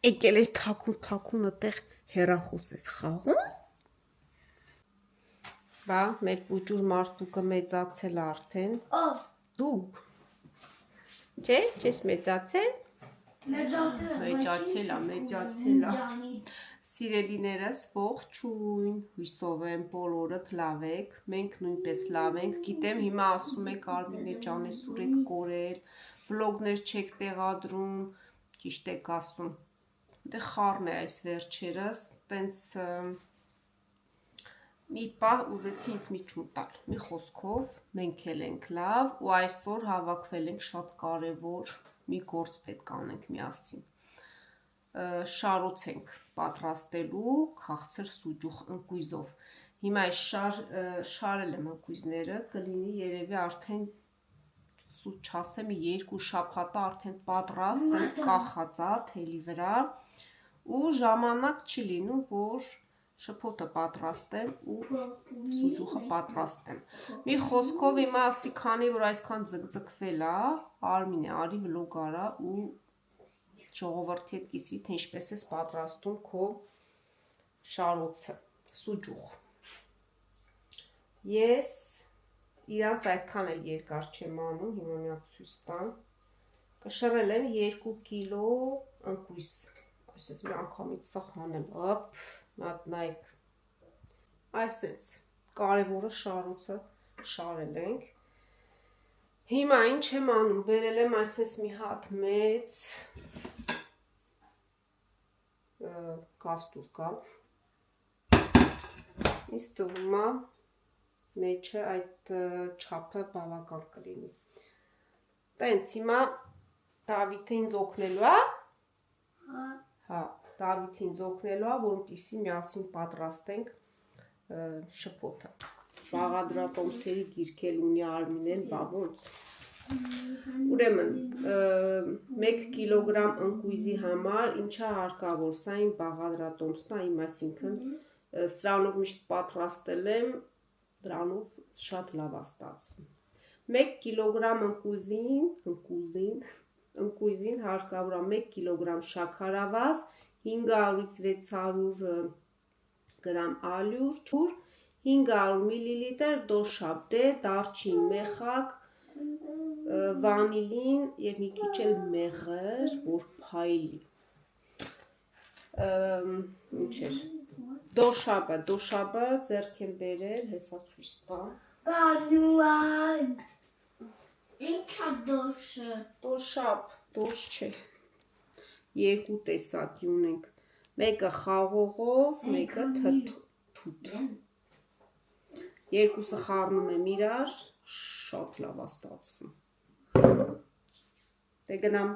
Եկել ես թաքուն այդտեղ հեռախոս ես խաղում։ Բա, մեր պուճուր մարդուկը մեծացել է արդեն։ Ով։ Դու։ Չէ, չես մեծացել։ Մեծացել է։ Սիրելիներս, ողջույն, հույսով եմ բոլորդ լավ եք, մենք նույնպես լավ ենք, գիտեմ հիմա ասում եք Արմինե ջան, այսօր եք կորել, վլոգներ չեք տեղադրում, ճիշտ եք ասում, դե խառն է այս վերջերս, տենց մի պահ ուզեցի ինքնիջում տալ, մի խոսքով, մենք էլ ենք լավ ու այսօր հավաքվել ենք շատ կարևոր մի գործ պետք անենք միասին, շարոց ենք պատրաստելու քաղցր սուջուխ ընկույզով, հիմա այս շարել եմ ընկույզները, կլինի երևի արդեն սուտ չասեմ 2 շաբաթ արդեն պատրաստ, տենց կախածա թելի վրա ու ժամանակ չի լինում, որ շփոթը պատրաստեմ ու սուջուխը պատրաստեմ, մի խոսքով հիմա ասի քանի որ այսքան ձգձգվել է, Արմինե արի վլոգ արա ու ժողովրդի հետ կիսվի, թե ինչպես ես պատրաստում քո շարոցը, սուջուխ։ Ես իրանց այդքան էլ երկար չեմ անում, հիմա մի հատ ցույց տամ, կշռել եմ 2 կիլո ընկույզ, այսպես մի անգամից սա հանեմ, հոպ, մատ նայեք, այսպես կարևորը շարոցը շարել ենք, հիմա ինչ եմ անում, բերել եմ այսպես մի հատ մեծ կաստուր կա, ինձ թվում է մեջը այդ չափը բավական կլինի, տենց հիմա Դավիթը ինձ օգնելու է, հա, Դավիթը ինձ օգնելու է, որպեսզի միասին պատրաստենք շփոթը, բաղադրատոմսերի գիրքել ունի Արմինեն, բա ոնց, ուրեմն 1 կիլոգրամ ընկույզի համար ինչա հարկավոր, սա իմ բաղադրատոմսն է, իմ այսինքն սրանով միշտ պատրաստել եմ, դրանով շատ լավ է ստացվում, 1 կիլոգրամ ընկույզին հարկավոր է 1 կիլոգրամ շաքարավազ, 500-ից 600 գրամ ալյուր, 500 միլիլիտր դոշաբդե, դարչին, մեխակ, վանիլին և մի քիչ էլ մեղր, որ փայլի, ինչ էր, դոշաբը ձեռք եմ բերել, հեսա ցույց տամ, Բանուան, ինչ է դոշը, դոշ չէ, 2 տեսակի ունենք, մեկը խաղողով, մեկը թութ, երկուսը խառնում եմ իրար, շատ լավ է ստացվում, դե գնամ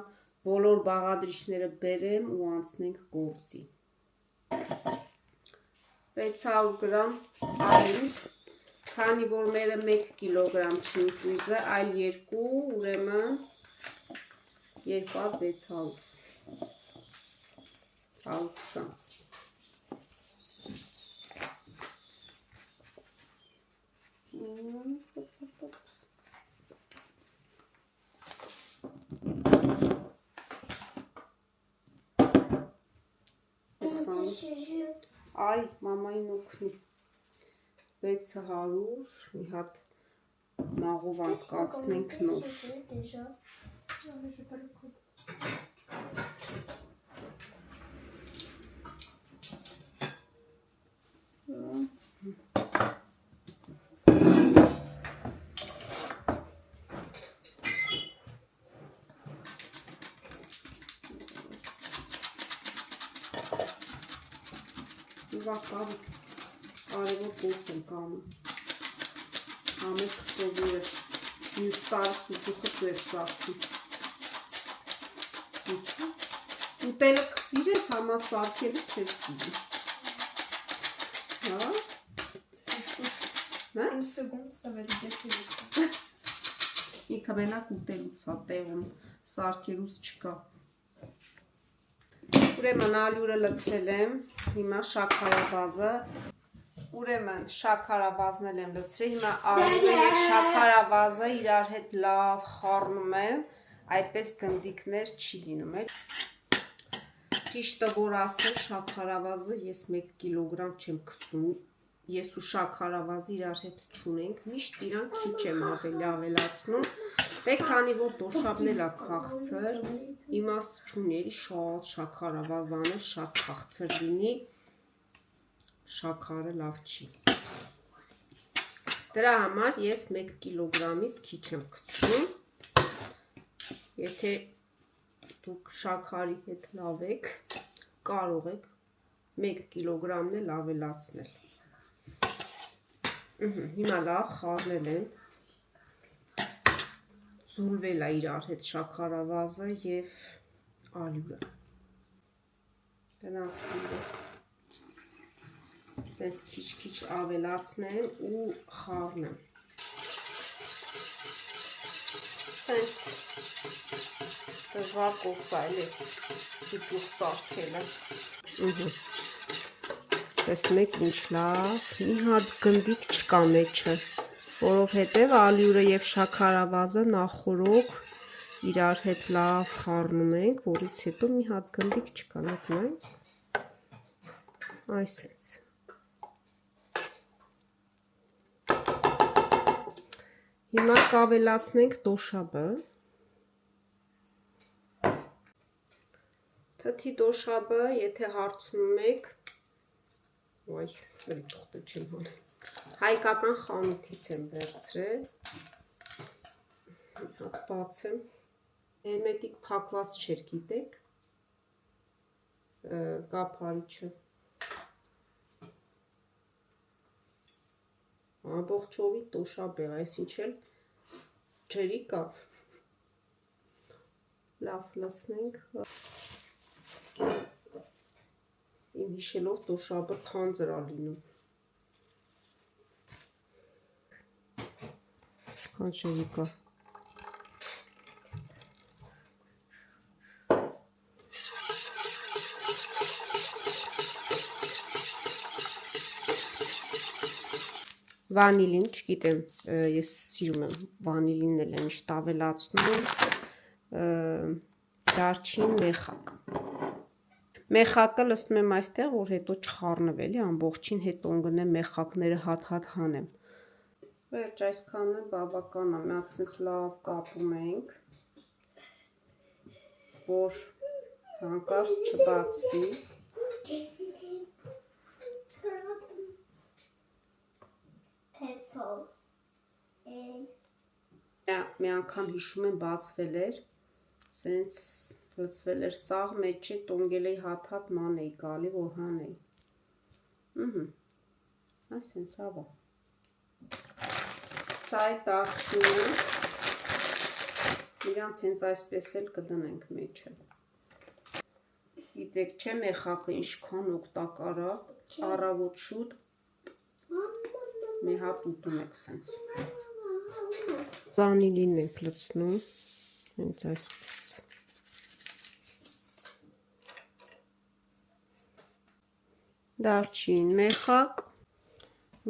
բոլոր բաղադրիչները բերեմ ու անցնենք գործի, 600 գրամ ալյուր, քանի որ մերը 1 կիլոգրամ չի ընկույզը, այլ 2, ուրեմն 2-600, 120, Այ, մամային օգնի, 600, մի հատ մաղով անցկացնենք նոր, կարևոր գործ եմ կանում, ամեկ սովորես, մյուս տարի սուջուխը դու ես սարքում, ուտելը կսիրես, համա սարքելու չես սիրի, հա, Une seconde, ça va lui casser le cœur. ինքը մենակ ուտելուց է տեղում, սարքելուց չկա, ուրեմն ալյուրը լցրել եմ, հիմա շաքարավազը, ուրեմն շաքարավազն էլ եմ լցրել, հիմա ալյուրը և շաքարավազը իրար հետ լավ խառնում եմ, այդպես գնդիկներ չի լինում, ճիշտը որ ասեմ, շաքարավազը ես 1 կիլոգրամ չեմ գցում։ Ես ու շաքարավազը իրար հետ չունենք, միշտ իրան քիչ եմ ավելացնում։ Դե քանի որ դոշաբն էլ է քաղցր, իմաստ չունի շատ շաքարավազ անել, շատ քաղցր լինի, շաքարը լավ չի։ Դրա համար ես 1 կիլոգրամից քիչ եմ գցում։ Եթե դուք շաքարի հետ լավ եք, կարող եք 1 կիլոգրամն էլ ավելացնել։ Հիմա լավ խառնել եմ, ձուլվել է իրար հետ շաքարավազը և ալյուրը։ Գնանք սենց քիչ-քիչ ավելացնեմ ու խառնեմ։ Սենց դժվար կործայել ես սուպուղ սարքելը։ Տեսնում եք ինչ լավ, մի հատ գնդիկ չկա մեջը, որովհետև ալյուրը և շաքարավազը նախօրոք իրար հետ լավ խառնում ենք, որից հետո մի հատ գնդիկ չկա, նայեք, այսպես։ Հիմա կավելացնենք դոշաբը։ Թթի դոշաբը, եթե հարցնում եք, հայկական խանութից եմ վերցրել, մի հատ բացեմ, հերմետիկ փակված չէր, գիտեք, կափարիչը, ամբողջովի դոշաբ է, այսինչ էլ ջրի կա, լավ լցնենք, իմ հիշելով դոշաբը թանձր է լինում, Քան ջրի կա։ Վանիլին, չգիտեմ, ես սիրում եմ վանիլինն էլ եմ միշտ ավելացնում, դարչին մեխակ։ Մեխակը լցնում եմ այստեղ, որ հետո չխառնվելի, ամբողջին հետո ընկնեմ մեխակները հատ-հատ հանեմ։ Վերջ այսքանն էլ բավական է, մի հատ սենց լավ կապում ենք, որ հանկարծ չբացվի։ Մի անգամ հիշում եմ բացվել էր, սենց լցվել էր սաղ մեջը, տոնգել էի հատ-հատ ման էի գալի, որ հանեի։ Այս սենց լավ է։ Սա է տաղճինը, իրանց հենց այսպես էլ կդնենք մեջը։ Գիտեք չէ մեխակը ինչքան օգտակար է, առավոտ շուտ մի հատ ուտում եք սենց։ Վանիլինն ենք լցնում, հենց այսպես։ Դարչին մեխակ,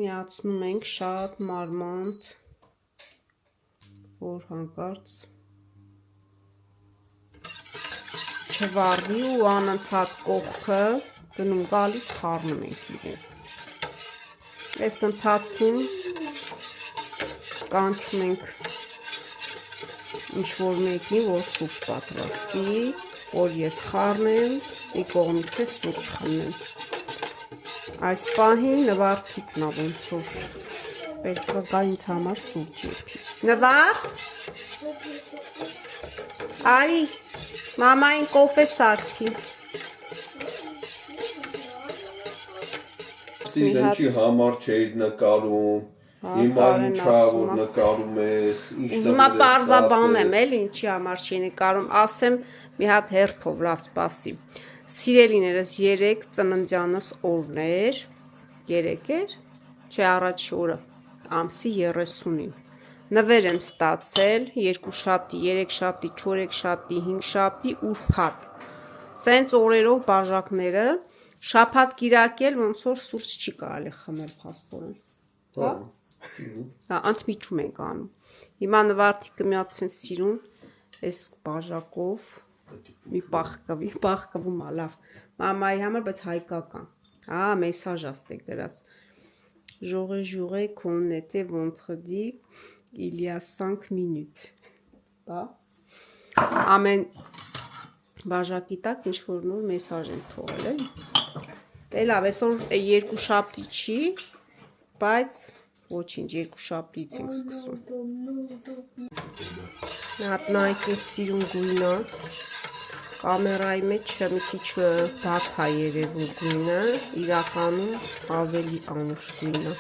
միացնում ենք շատ մարմանդ, որ հանկարծ չվառվի ու անընդհատ կողքը գնում գալիս խառնում ենք իրեն։ Այս ընթացքում կանչում ենք ինչ-որ մեկին, որ սուրճ պատրաստի, որ ես խառնեմ, մի կողմից է սուրճ խմեմ։ Այս պահին նվարդիկն է ոնց որ պետք է գա ինձ համար սուրճ եփի։ Նվարդ, արի, մամային կոֆե սարքի։ Ինչի համար չէիր նկարում, հիմա ինչա որ նկարում ես, ուզում եմ պարզաբանեմ էլ ինչի համար չի նկարում, ասեմ մի հատ հերթով, լավ սպասի։ Սիրելիներս 3 ծննդյանս օրն էր, 3 էր, չէ առաջի օրը, ամսի 30-ին։ Նվեր եմ ստացել 2 շաբթի, 3 շաբթի, 4 շաբթի, 5 շաբթի, ուրբաթ։ Սենց օրերով բաժակները, շաբաթ կիրակել ոնց որ սուրճ չի կարելի խմել փաստորեն։ Հա, ընդմիջում ենք անում։ Հիմա նվարդիկը մի հատ սենց սիրուն, այս բաժակով Մի պախկվում է, լավ։ Մամայի համար, բայց հայկական։ Մեսաժ աստե գրած։ J'aurais qu'on était vendredi il y a 5 minutes։ Բա։ Ամեն բաժակի տակ ինչ որ նոր մեսաժ են թողել, էլի։ Դե լավ, այսօր երկու շաբթի չի, բայց ոչինչ, երկու շաբթից ենք սկսում։ Հատնայքին սիրուն գույնը, կամերայի մեջ մի քիչ բաց է երևում գույնը, իրականում ավելի անուշ գույնը։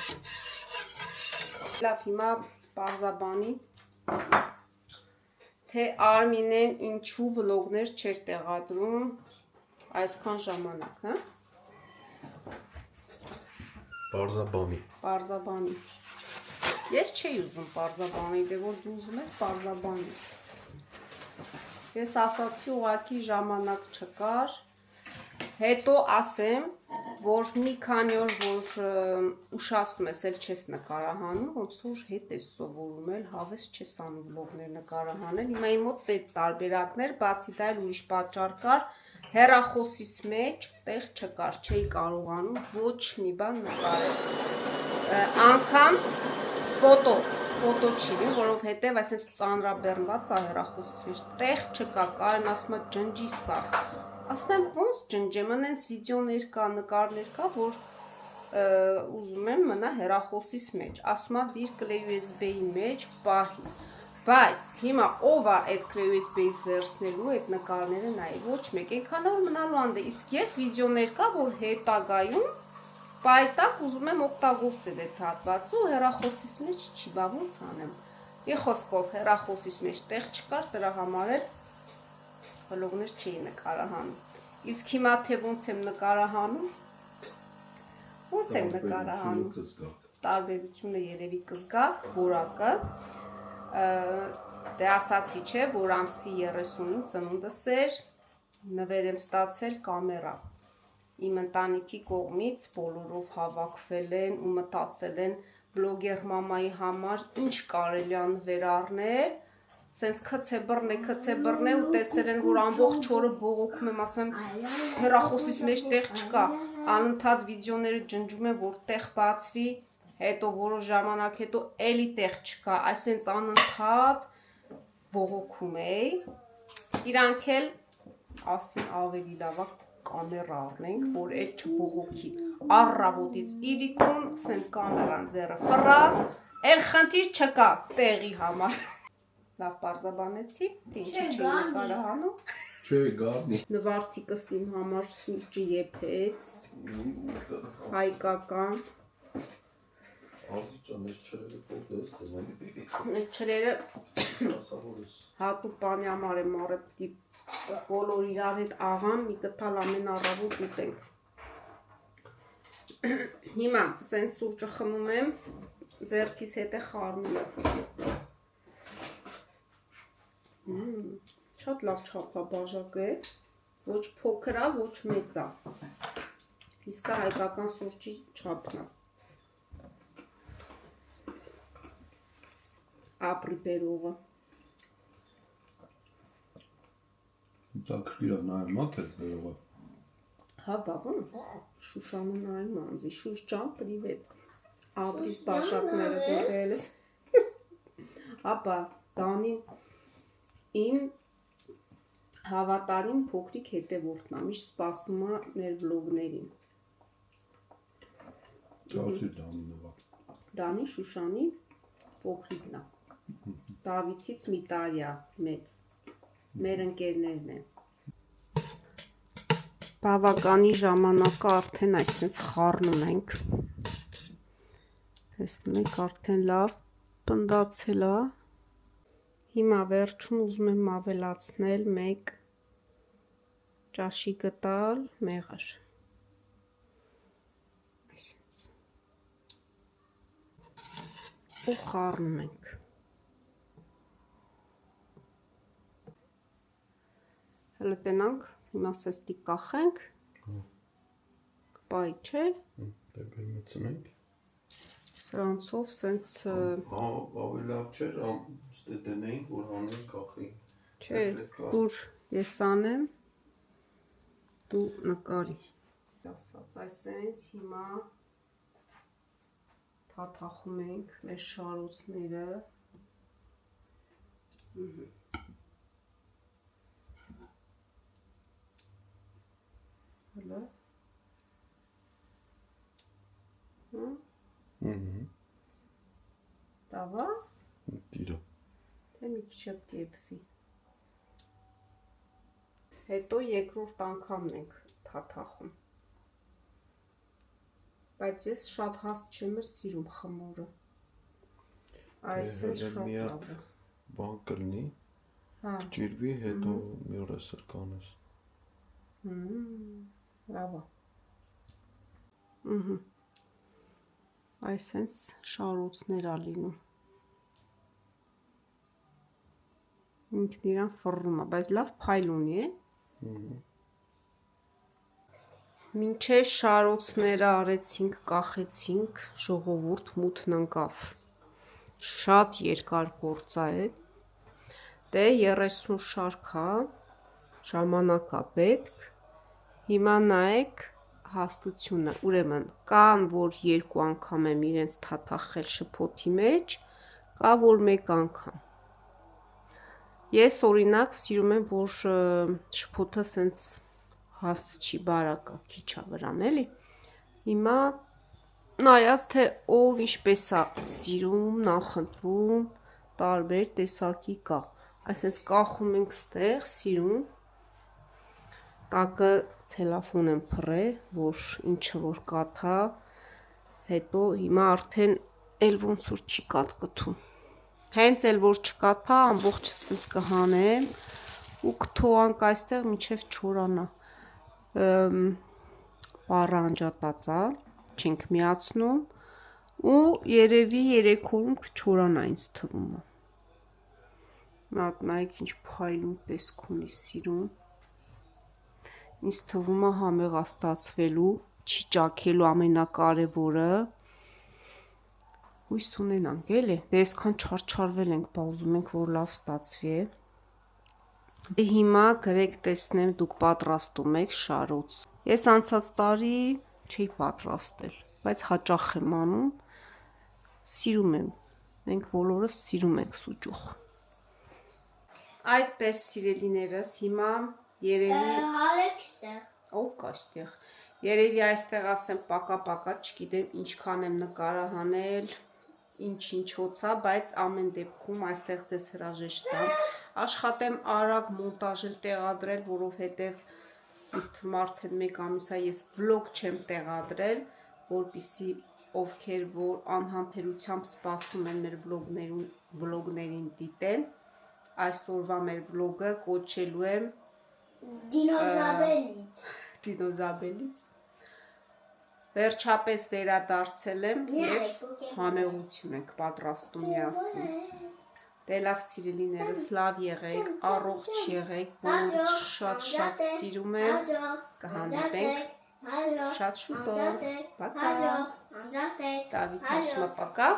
Լավ, հիմա պարզաբանի, թե Արմինեն ինչու վլոգներ չէր տեղադրում այսքան ժամանակ, հա? Պարզաբանի։ Ես չէի ուզում պարզաբանի, դե որ դու ուզում ես պարզաբանի։ Ես ասացի ուղղակի ժամանակ չկար, հետո ասեմ, որ մի քանի օր որ ուշացնում ես, էլ չես նկարահանում, ոնց որ հետ ես սովորում էլ, հավես չես անում վլոգներ նկարահանել, հիմա իմ մոտ տարբերակներ, բացի դա էլ ուրիշ պատճառ կար, հեռախոսիս մեջ տեղ չկար, չէի կարողանում ոչ մի բան նկարել, անգամ ֆոտո չի, որովհետև այսպես ծանրաբեռնված է հեռախոսից մեջ, տեղ չկա, կարեն ասում է ջնջի սա, ասեմ ոնց ջնջեմ, նենց վիդեոներ կա, նկարներ կա, որ ուզում եմ մնա հեռախոսիս մեջ, ասում է դիր կլեյ USB-ի մեջ պահի, բայց հիմա ով է այդ կլեյ USB-ից վերցնելու այդ նկարները նայի, ոչ մեկ, այնքան որ մնալու անդե, իսկ ես վիդեոներ կա, որ հետագայում պայտակ ուզում եմ օգտագործել այդ հատվածը ու հեռախոսիս մեջ չի, բա ոնց անեմ։ Մի խոսքով հեռախոսիս մեջ տեղ չկար, դրա համար էլ վլոգներ չէի նկարահանում։ Իսկ հիմա թե ոնց եմ նկարահանում։ Ոնց եմ նկարահանում։ Տարբերությունը երևի կզգաք, որակը։ Դե ասացի չէ, որ ամսի 30-ին ծնունդս էր, նվեր եմ ստացել կամերա։ Իմ ընտանիքի կողմից բոլորով հավաքվել են ու մտածել են բլոգեր մամայի համար ինչ կարելի է նվեր առնել, սենց քցե բռնե ու տեսել են, որ ամբողջ օրը բողոքում եմ, ասում եմ հեռախոսիս մեջ տեղ չկա, անընդհատ վիդեոները ջնջում եմ, որ տեղ բացվի, հետո որոշ ժամանակ հետո էլի տեղ չկա, այսենց անընդհատ բողոքում էի, իրանք էլ ասին ավելի լավ կամերա առնենք, որ էլ չբողոքի, առավոտից իրիկուն, սենց կամերան ձերը ֆռա, էլ խնդիր չկա տեղի համար։ Լավ պարզաբանեցի, թե ինչի չի նկարահանում։ Չէ, գարնի։ Նվարդիկս իմ համար սուրճը եփեց, հայկական։ Չրերը հատուկ բանի համար եմ առեպտի բոլոր իրար հետ աղան, մի կտալ ամեն առավոտ ուտենք։ Հիմա սենց սուրճը խմում եմ, ձեռքիս հետ է խառնում եմ։ Շատ լավ չափաբաժակ է, ոչ փոքր է, ոչ մեծ է։ Իսկ հայկական սուրճի չափն է։ Ապրի բերողը։ Դա քրիա նայում ա թե բերողը։ Հա, բա ոնց, Շուշանը նայում անձի, Շուշ ջան, պրիվետ, ապրիս բաշակները դուրել ես, ապա, Դանին իմ հավատարիմ փոքրիկ հետևորդն է, միշտ սպասում է մեր վլոգներին։ Ճացի Դանինովա։ Դանի Շուշանի փոքրիկն է, Դավիթից մի տարի է մեծ, մեր ընկերներն են։ Բավականի ժամանակը արդեն այսպես խառնում ենք։ Տեսնում եք արդեն լավ պնդացել է։ Հիմա վերջում ուզում եմ ավելացնել 1 ճաշի գտալ մեղր։ Ու խառնում ենք։ Հələ տենանք, հիմա սեստի կախենք, կպայի չէ, Դեպեր մծնենք, սրանցով սենց ավելի լավ չէր, ստե տնեինք, որ հանենք կախենք, չէ, ուր Ես անեմ, դու նկարի։ Ասած, այսենց հիմա թաթախում ենք մեր շարոցները։ Հələ։ Դավա։ Դիրա։ Թե մի քիչ կեպվի։ Հետո երկրորդ անգամն ենք թաթախում։ Բայց ես շատ հաստ չեմ սիրում խմորը։ Այսպես շատ լավ է։ Բան կլինի։ Հա։ Ջիրվի, հետո մի օր էսր կանես։ Լավ է։ Այսպես շարոցներ ա լինում։ Ինքն իրան ֆռռում է, բայց լավ փայլ ունի է։ Մինչև շարոցները արեցինք, կախեցինք, ժողովուրդ մութն ընկավ։ Շատ երկար գործ է։ Դե 30 շարք է, ժամանակ է պետք։ Հիմա նայեք հաստությունը, ուրեմն կան, որ 2 անգամ եմ իրենց թաթախել շփոթի մեջ, կա, որ 1 անգամ։ Ես օրինակ սիրում եմ, որ շփոթը սենց հաստ չի, բարակա, քիչ է վրան, էլի։ Հիմա նայած, թե ով ինչպես է սիրում, նախընտրում, տարբեր տեսակի կա։ Այսպես կախում ենք ստեղ, սիրում, տակը ցելոֆան եմ փռել, որ ինչը որ կաթա, հետո հիմա արդեն էլ ոնց որ չի կատկթում։ Հենց էլ որ չկաթա, ամբողջս կհանեմ ու կթողանք այստեղ մինչև չորանա։ Պարը անջատած է, չենք միացնում ու երևի 3 օրում կչորանա ինձ թվում է։ Մատ նայեք ինչ փայլուն տեսք ունի, սիրում։ Ինձ թվում է համեղ ստացվելու, չի ճաքելու ամենակարևորը։ Հույս ունենանք, էլի։ Դե այսքան չարչարվել ենք, բա ուզում ենք, որ լավ ստացվի։ Դե հիմա գրեք տեսնեմ դուք պատրաստում եք շարոց։ Ես անցած տարի չէի պատրաստել, բայց հաճախ եմ անում։ Սիրում եմ։ Մենք բոլորս սիրում ենք սուճուխ։ Այդպես սիրելիներս, հիմա երևի Հարեք ստեղ։ ով կա այստեղ։ Երևի այստեղ ասեմ պակա-պակա, չգիտեմ ինչքան եմ նկարահանել, ինչ-ինչոցա, բայց ամեն դեպքում այստեղ ձեզ հրաժեշտ տամ։ Աշխատեմ արագ մոնտաժել, տեղադրել, որովհետև ինձ թվում արդեն 1 ամիս է ես վլոգ չեմ տեղադրել, որպեսզի ովքեր որ անհամբերությամբ սպասում են մեր վլոգներին դիտեն, այսօրվա մեր վլոգը կոչելու եմ Դինոզաբելից։ Վերջապես վերադարձել եմ և համեղություն ենք պատրաստում միասին։ Դե լավ սիրելիներս, լավ եղեք, առողջ եղեք, բոլորը շատ սիրում եմ, կհանդիպենք շատ շուտով, պակա, Դավիթ ասում է պակա։